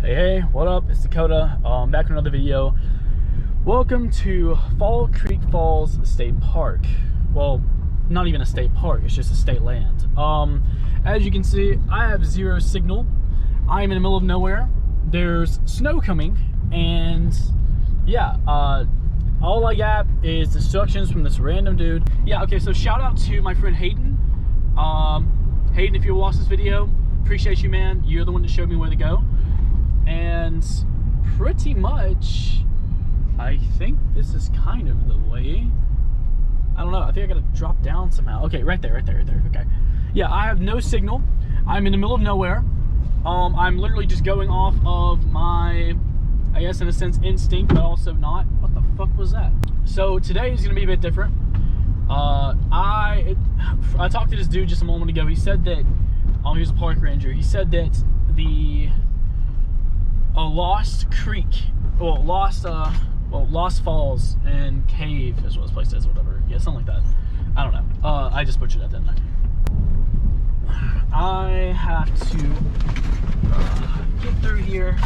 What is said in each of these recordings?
Hey, what up? It's Dakota. Back with another video. Welcome to Fall Creek Falls State Park. Well, not even a state park, it's just a state land. As you can see, I have zero signal. I am in the middle of nowhere. There's snow coming, and yeah, all I got is instructions from this random dude. Yeah, okay, so shout out to my friend Hayden. Hayden, if you watch this video, appreciate you, man. You're the one that showed me where to go. And pretty much, I think this is kind of the way. I don't know, I think I gotta drop down somehow. Okay, right there, okay. Yeah, I have no signal. I'm in the middle of nowhere. I'm literally just going off of my, I guess in a sense, instinct, but also not. What the fuck was that? So today is gonna be a bit different. I talked to this dude just a moment ago. He said that, he was a park ranger. He said that the Lost Creek, well, Lost Falls and Cave is what this place is, or whatever. Yeah, something like that. I don't know. I just butchered that, didn't I? I have to get through here,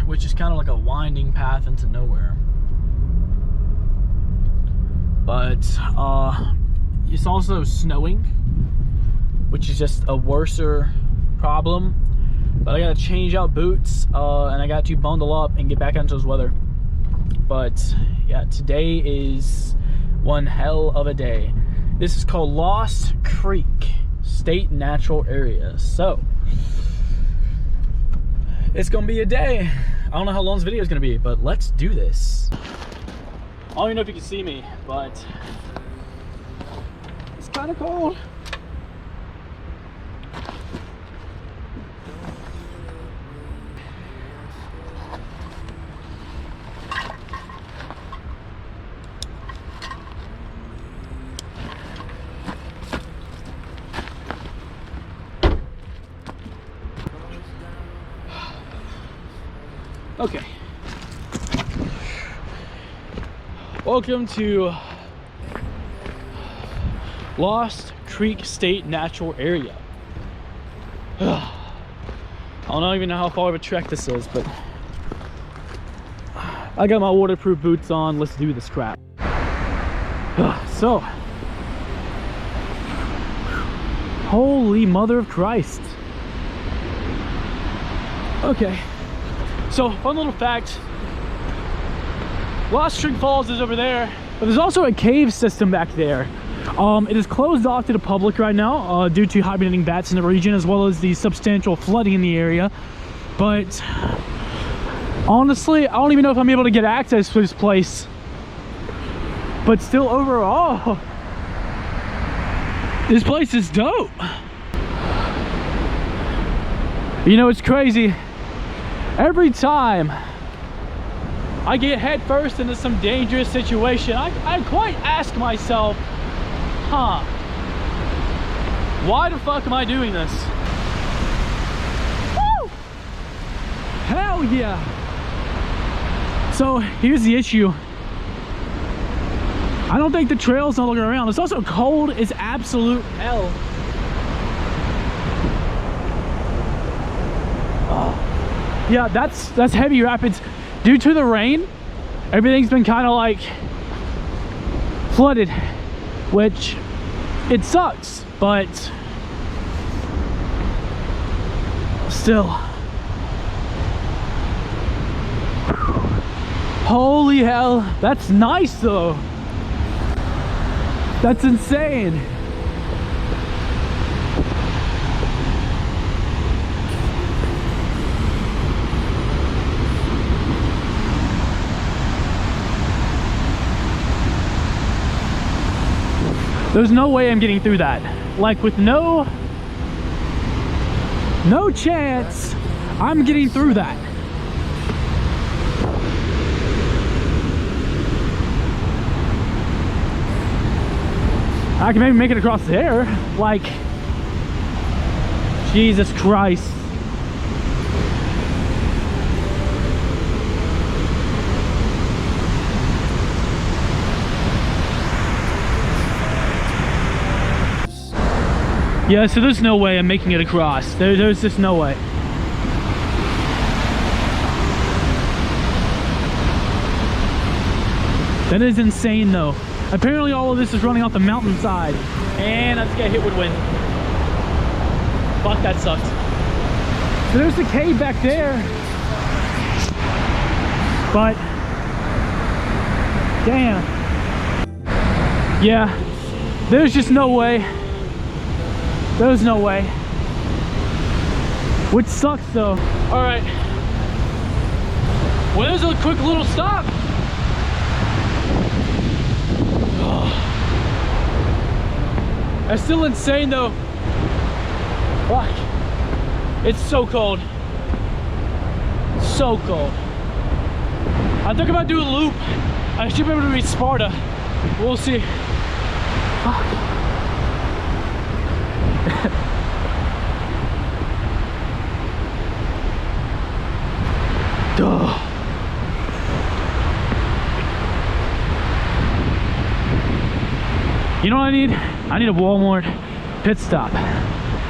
which is kind of like a winding path into nowhere. But it's also snowing, which is just a worser problem. But I gotta change out boots, and I got to bundle up and get back into this weather. But yeah, today is one hell of a day. This is called Lost Creek State Natural Area. So it's gonna be a day. I don't know how long this video is gonna be, but let's do this. I don't even know if you can see me, but it's kind of cold. Okay. Welcome to Lost Creek State Natural Area. I don't even know how far of a trek this is, but I got my waterproof boots on. Let's do this crap. So, holy mother of Christ. Okay. So, fun little fact, Lost Creek Falls is over there, but there's also a cave system back there. It is closed off to the public right now due to hibernating bats in the region, as well as the substantial flooding in the area. But honestly, I don't even know if I'm able to get access to this place. But still, overall, this place is dope. You know, it's crazy. Every time I get head first into some dangerous situation, I quite ask myself, why the fuck am I doing this? Woo! Hell yeah! So here's the issue. I don't think the trail's not looking around. It's also cold as absolute hell. Yeah, that's heavy rapids. Due to the rain, everything's been kind of like flooded, which it sucks, but still. Holy hell, that's nice though. That's insane. There's no way I'm getting through that. Like, with no chance I'm getting through that. I can maybe make it across there. Like, Jesus Christ. Yeah, so there's no way I'm making it across. There's just no way. That is insane though. Apparently all of this is running off the mountainside. And I just got hit with wind. Fuck, that sucked. So there's the cave back there. But, damn. Yeah, there's just no way. There's no way. Which sucks though. All right. Well, there's a quick little stop. That's still insane though. Fuck. It's so cold. So cold. I think about doing a loop. I should be able to reach Sparta. We'll see. Fuck. Duh. You know what I need? I need a Walmart pit stop.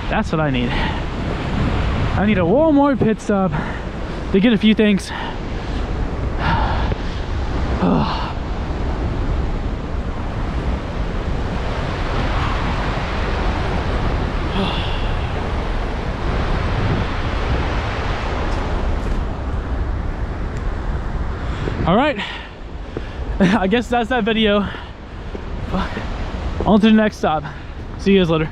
That's what I need. I need a Walmart pit stop to get a few things. All right, I guess that's that video. On to the next stop. See you guys later.